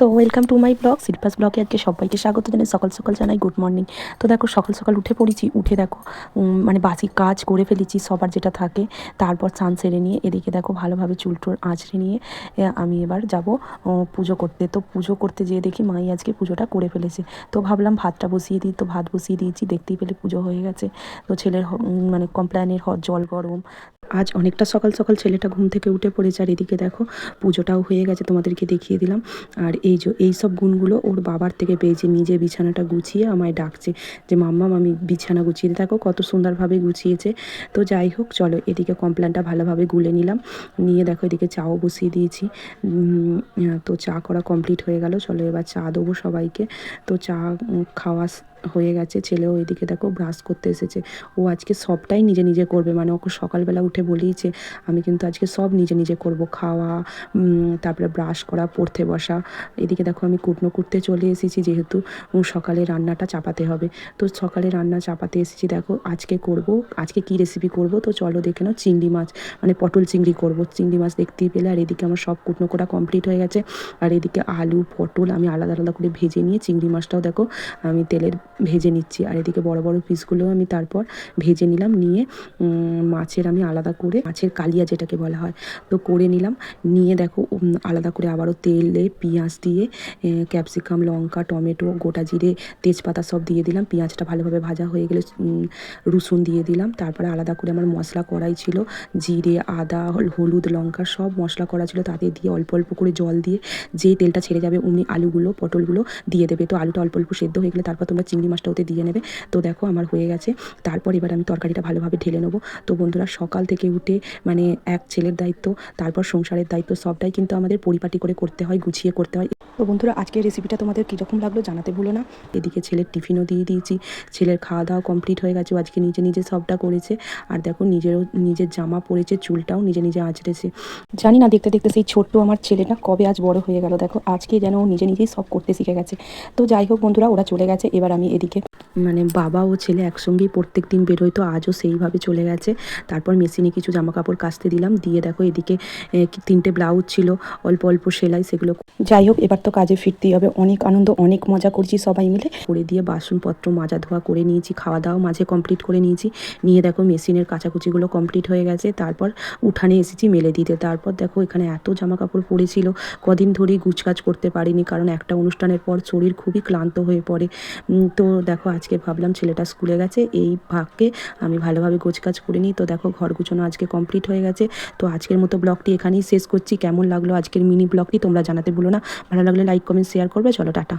তো welcome to my blog Shilpa's ব্লগে আজকে সবাইকে স্বাগত জানাই। সকাল সকাল জানাই গুড মর্নিং। তো দেখো সকাল সকাল উঠে পড়েছি, উঠে দেখো মানে বাসি কাজ করে ফেলেছি সবার যেটা থাকে। তারপর স্নান সেরে নিয়ে এদিকে দেখো ভালোভাবে চুল টুল আঁচড়ে নিয়ে আমি এবার যাব পুজো করতে। তো পুজো করতে যেয়ে দেখি মাই আজকে পুজোটা করে ফেলেছে। তো ভাবলাম ভাতটা বসিয়ে দিই, তো ভাত বসিয়ে দিয়েছি, দেখতেই পেলে পুজো হয়ে গেছে। তো ছেলের মানে কমপ্লেনের জল গরম। আজ অনেকটা সকাল সকাল ছেলেটা ঘুম থেকে উঠে পড়েছে, আর এদিকে দেখো পুজোটাও হয়ে গেছে, তোমাদেরকে দেখিয়ে দিলাম। আর এই সব গুণগুলো ওর বাবার থেকে পেয়েছে, নিজে বিছানাটা গুছিয়ে আমায় ডাকছে যে মাম্মাম আমি বিছানা গুছিয়ে দিই। দেখো কত সুন্দরভাবে গুছিয়েছে। তো যাই হোক চলো, এদিকে কমপ্লেনটা ভালোভাবে গুলে নিলাম, নিয়ে দেখো এদিকে চাও বসিয়ে দিয়েছি। তো চা করা কমপ্লিট হয়ে গেল, চলো এবার চা দেবো সবাইকে। তো চা খাওয়া হয়ে গেছে। ছেলেও এদিকে দেখো ব্রাশ করতে এসেছে। ও আজকে সবটাই নিজে নিজে করবে, মানে ওকে সকালবেলা উঠে বলেইছে আমি কিন্তু আজকে সব নিজে নিজে করব, খাওয়া তারপরে ব্রাশ করা, পড়তে বসা। এদিকে দেখো আমি কুটনো কুটতে চলে এসেছি, যেহেতু সকালে রান্নাটা চাপাতে হবে। তো সকালে রান্না চাপাতে এসেছি। দেখো আজকে কি রেসিপি করব, তো চলো দেখে নাও। চিংড়ি মাছ, মানে পটল চিংড়ি করব। চিংড়ি মাছ দেখতেই পেলে। আর এদিকে আমার সব কুটনো করা কমপ্লিট হয়ে গেছে। আর এদিকে আলু পটল আমি আলাদা আলাদা করে ভেজে নিয়ে চিংড়ি মাছটাও দেখো আমি তেলের ভেজে নিচ্ছি। আর এদিকে বড় বড় পিসগুলোও আমি তারপর ভেজে নিলাম, নিয়ে মাছের আমি আলাদা করে মাছের কালিয়া যেটাকে বলা হয় তো করে নিলাম। নিয়ে দেখো আলাদা করে আবারও তেলে পেঁয়াজ দিয়ে ক্যাপসিকাম, লঙ্কা, টমেটো, গোটা জিরে, তেজপাতা সব দিয়ে দিলাম। পেঁয়াজটা ভালোভাবে ভাজা হয়ে গেলে রসুন দিয়ে দিলাম। তারপরে আলাদা করে আমার মশলা কড়াই ছিল, জিরে, আদা, হলুদ, লঙ্কা সব মশলা করা ছিল, তাতে দিয়ে অল্প অল্প করে জল দিয়ে যেই তেলটা ছেড়ে যাবে অমনি আলুগুলো পটলগুলো দিয়ে দেবে। তো আলুটা অল্প অল্প সেদ্ধ হয়ে গেলে তারপর তোমরা চিংড়ি মাছটা ওতে দিয়ে নেবে। তো দেখো আমার হয়ে গেছে। তারপর এবার আমি তরকারিটা ভালোভাবে ঢেলে নেবো। তো বন্ধুরা সকাল থেকে উঠে মানে এক ছেলের দায়িত্ব, তারপর সংসারের দায়িত্ব, সবটাই কিন্তু আমাদের পরিপাটি করে করতে হয়, গুছিয়ে করতে হয়। তো বন্ধুরা আজকের রেসিপিটা তোমাদের কীরকম লাগলো জানাতে ভুলো না। এদিকে ছেলের টিফিনও দিয়ে দিয়েছি, ছেলের খাওয়া দাওয়া কমপ্লিট হয়ে গেছে। আজকে নিজে নিজে সবটা করেছে। আর দেখো নিজের জামা পরেছে, চুলটাও নিজে নিজে আঁচড়েছে। জানি না দেখতে দেখতে সেই ছোট্ট আমার ছেলেটা কবে আজ বড় হয়ে গেল। দেখো আজকে যেন ও নিজে নিজেই সব করতে শিখে গেছে। তো যাই হোক বন্ধুরা, ওরা চলে গেছে। এবার আমি এদিকে মানে বাবা ও ছেলে একসঙ্গেই প্রত্যেক দিন বেরোয়, তো আজও সেইভাবে চলে গেছে। তারপর মেশিনে কিছু জামা কাপড় কাচতে দিলাম, দিয়ে দেখো এদিকে 3টে ব্লাউজ ছিল অল্প অল্প সেলাই, সেগুলো। যাই হোক এবার তো কাজে ফিরতেই হবে। অনেক আনন্দ, অনেক মজা করছি সবাই মিলে। করে দিয়ে বাসনপত্র মাজা ধোয়া করে নিয়েছি, খাওয়া দাওয়া মাঝে কমপ্লিট করে নিয়েছি। নিয়ে দেখো মেশিনের কাচাকুচিগুলো কমপ্লিট হয়ে গেছে। তারপর উঠানে এসেছি মেলে দিতে। তারপর দেখো এখানে এত জামা কাপড় পড়েছিল, কদিন ধরেই গুছকাজ করতে পারিনি, কারণ একটা অনুষ্ঠানের পর শরীর খুবই ক্লান্ত হয়ে পড়ে। তো দেখো আজকে ভাবলাম ছেলেটা স্কুলে গেছে, এই ভাগকে আমি ভালোভাবে গোছকাজ করে নিই। তো দেখো ঘর গুছানো আজকে কমপ্লিট হয়ে গেছে। তো আজকের মতো ব্লগটি এখানেই শেষ করছি। কেমন লাগলো আজকের মিনি ব্লগটি তোমরা জানাতে ভুলো না। ভালো লাগলে লাইক কমেন্ট শেয়ার করবে। চলো টাটা।